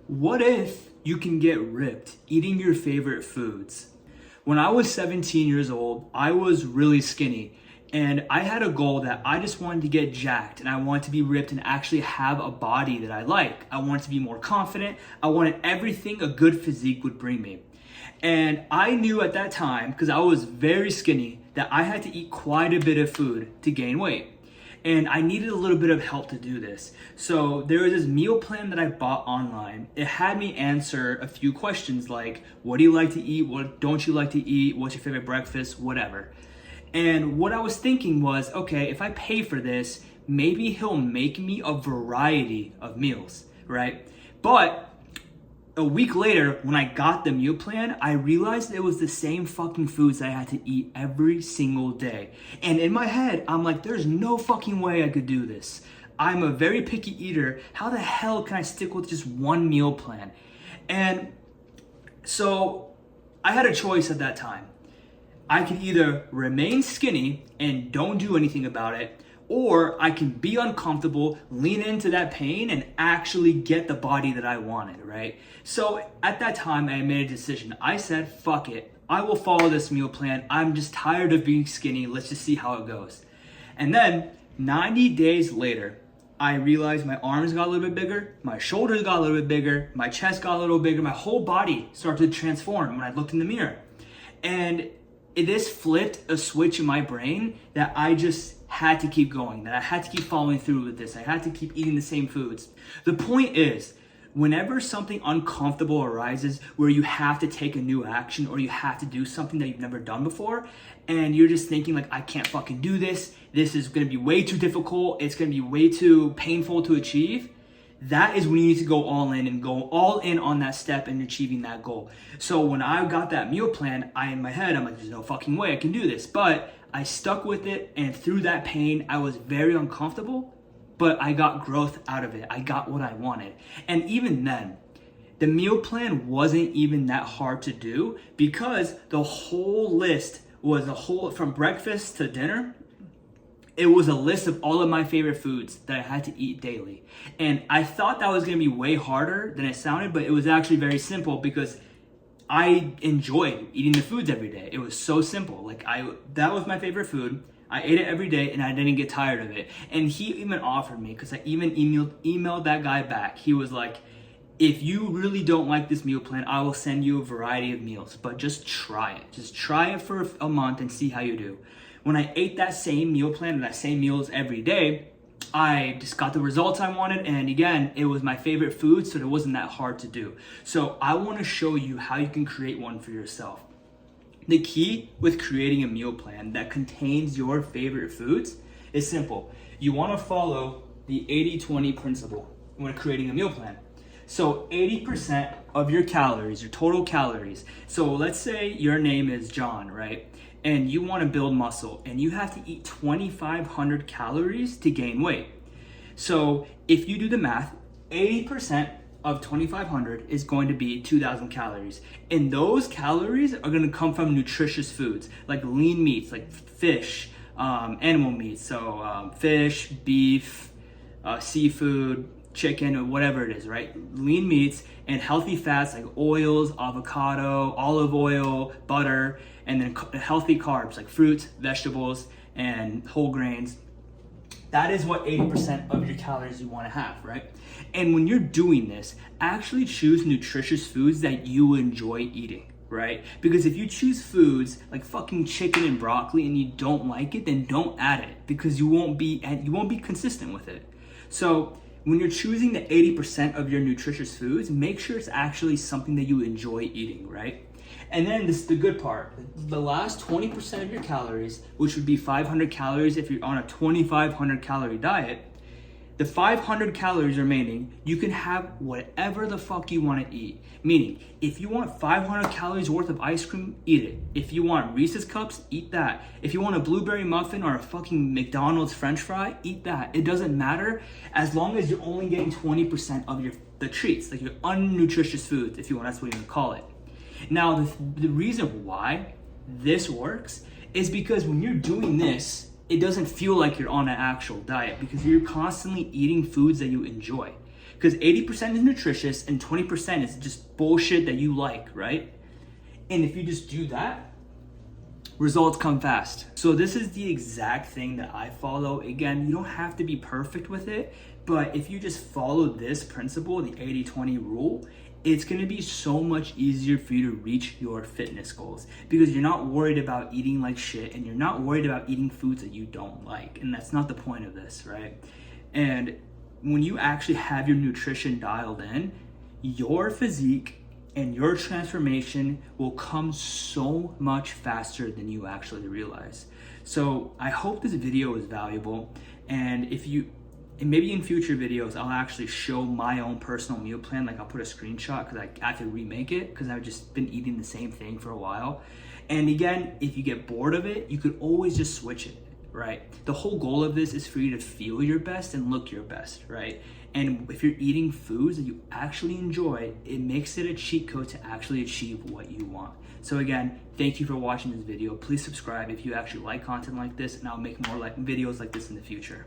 What if you can get ripped eating your favorite foods? When I was 17 years old, I was really skinny and I had a goal that I just wanted to get jacked and I wanted to be ripped and actually have a body that I like. I wanted to be more confident. I wanted everything a good physique would bring me. And I knew at that time, because I was very skinny, that I had to eat quite a bit of food to gain weight. And I needed a little bit of help to do this. So there was this meal plan that I bought online. It had me answer a few questions like, what do you like to eat? What don't you like to eat? What's your favorite breakfast? Whatever. And what I was thinking was, okay, if I pay for this, maybe he'll make me a variety of meals, right? But a week later, when I got the meal plan, I realized it was the same fucking foods I had to eat every single day. And in my head, I'm like, there's no fucking way I could do this. I'm a very picky eater. How the hell can I stick with just one meal plan? And so I had a choice at that time. I could either remain skinny and don't do anything about it, or I can be uncomfortable, lean into that pain, and actually get the body that I wanted, right? So at that time, I made a decision. I said, fuck it. I will follow this meal plan. I'm just tired of being skinny. Let's just see how it goes. And then 90 days later, I realized my arms got a little bit bigger, my shoulders got a little bit bigger, my chest got a little bigger, my whole body started to transform when I looked in the mirror. And this flipped a switch in my brain that I just had to keep going, that I had to keep following through with this. I had to keep eating the same foods. The point is, whenever something uncomfortable arises where you have to take a new action or you have to do something that you've never done before, and you're just thinking like, I can't fucking do this. This is gonna be way too difficult. It's gonna be way too painful to achieve. That is when you need to go all in and go all in on that step and achieving that goal. So when I got that meal plan, in my head, I'm like, there's no fucking way I can do this. But I stuck with it, and through that pain, I was very uncomfortable, but I got growth out of it. I got what I wanted. And even then, the meal plan wasn't even that hard to do because the whole list was from breakfast to dinner. It was a list of all of my favorite foods that I had to eat daily. And I thought that was gonna be way harder than it sounded, but it was actually very simple because I enjoyed eating the foods every day. It was so simple. That was my favorite food. I ate it every day and I didn't get tired of it. And he even offered me, because I even emailed that guy back. He was like, if you really don't like this meal plan, I will send you a variety of meals, but just try it. Just try it for a month and see how you do. When I ate that same meal plan and that same meals every day, I just got the results I wanted. And again, it was my favorite food, so it wasn't that hard to do. So I want to show you how you can create one for yourself. The key with creating a meal plan that contains your favorite foods is simple. You want to follow the 80-20 principle when creating a meal plan. So 80% of your calories, your total calories. So let's say your name is John, right? And you want to build muscle and you have to eat 2,500 calories to gain weight. So if you do the math, 80% of 2,500 is going to be 2,000 calories. And those calories are going to come from nutritious foods like lean meats, like fish, animal meats. So fish, beef, seafood, chicken, or whatever it is, right? Lean meats and healthy fats like oils, avocado, olive oil, butter, and then healthy carbs like fruits, vegetables, and whole grains. That is what 80% of your calories you want to have, right? And when you're doing this, actually choose nutritious foods that you enjoy eating, right? Because if you choose foods like fucking chicken and broccoli and you don't like it, then don't add it because you won't be consistent with it. So when you're choosing the 80% of your nutritious foods, make sure it's actually something that you enjoy eating, right? And then this is the good part. The last 20% of your calories, which would be 500 calories if you're on a 2,500 calorie diet, the 500 calories remaining, you can have whatever the fuck you want to eat. Meaning, if you want 500 calories worth of ice cream, eat it. If you want Reese's Cups, eat that. If you want a blueberry muffin or a fucking McDonald's French fry, eat that. It doesn't matter as long as you're only getting 20% of the treats, like your unnutritious foods, if you want, that's what you want to call it. Now, the reason why this works is because when you're doing this, it doesn't feel like you're on an actual diet because you're constantly eating foods that you enjoy. Because 80% is nutritious and 20% is just bullshit that you like, right? And if you just do that, results come fast. So this is the exact thing that I follow. Again, you don't have to be perfect with it, but if you just follow this principle, the 80-20 rule, it's gonna be so much easier for you to reach your fitness goals because you're not worried about eating like shit and you're not worried about eating foods that you don't like. And that's not the point of this, right? And when you actually have your nutrition dialed in, your physique and your transformation will come so much faster than you actually realize. So I hope this video is valuable. And maybe in future videos, I'll actually show my own personal meal plan. Like I'll put a screenshot because I have to remake it because I've just been eating the same thing for a while. And again, if you get bored of it, you could always just switch it, right? The whole goal of this is for you to feel your best and look your best, right? And if you're eating foods that you actually enjoy, it makes it a cheat code to actually achieve what you want. So again, thank you for watching this video. Please subscribe if you actually like content like this, and I'll make more videos like this in the future.